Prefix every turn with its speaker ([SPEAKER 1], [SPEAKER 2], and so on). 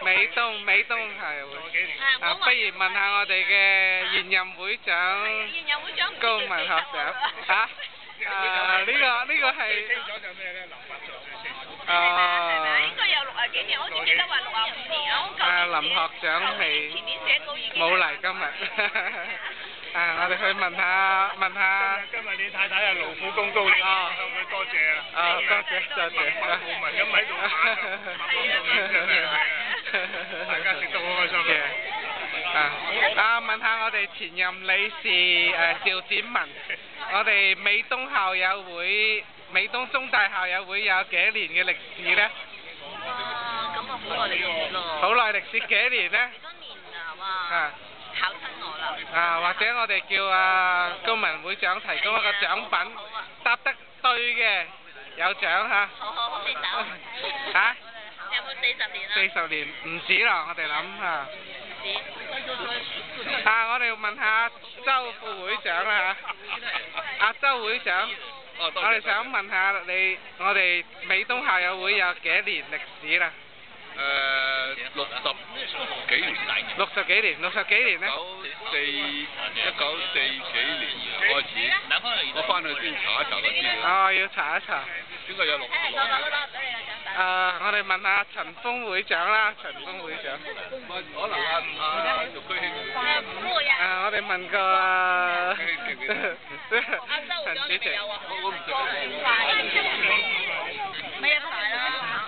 [SPEAKER 1] 美東校友會。不如問下我哋嘅現任會長高文學長嚇。呢個係。
[SPEAKER 2] 清楚就咩咧？林伯長嘅清楚。
[SPEAKER 3] 應該有60幾年，好似記得話65年啊。
[SPEAKER 1] 林學長未冇嚟今日。我哋去問下。
[SPEAKER 2] 今日你太太係勞苦功高，你向佢多謝啊！
[SPEAKER 1] 多謝。
[SPEAKER 2] 顧問咁喺度玩，真係大家食得好開心
[SPEAKER 1] 問下我哋前任理事趙展文，我哋美東校友會、美東中大校友會有幾年嘅歷史咧？
[SPEAKER 3] 咁啊好耐歷史咯。
[SPEAKER 1] 好耐歷史幾年咧？
[SPEAKER 3] 幾多年啊？哇！考親我啦！
[SPEAKER 1] 或者我哋叫高文會長提供一個獎品，答得對嘅有獎嚇。
[SPEAKER 3] 好，你走。
[SPEAKER 1] 嚇？
[SPEAKER 3] 有冇40年啊
[SPEAKER 1] ？40年唔止啦，我哋諗嚇。我哋問下周副會長啦嚇。周會長，我哋想問下你，我哋美東校友會有幾年歷史啦
[SPEAKER 4] ？60幾年。
[SPEAKER 1] 60幾年咧
[SPEAKER 4] ？1940幾年開始，我翻去先查一查就知
[SPEAKER 1] 啦。要查一查。
[SPEAKER 4] 應該有6。
[SPEAKER 1] 我哋問下陳峰會長啦，陳峰會長。
[SPEAKER 4] 可能陸居興。
[SPEAKER 1] 我哋問個陳主席。
[SPEAKER 3] 未有啊。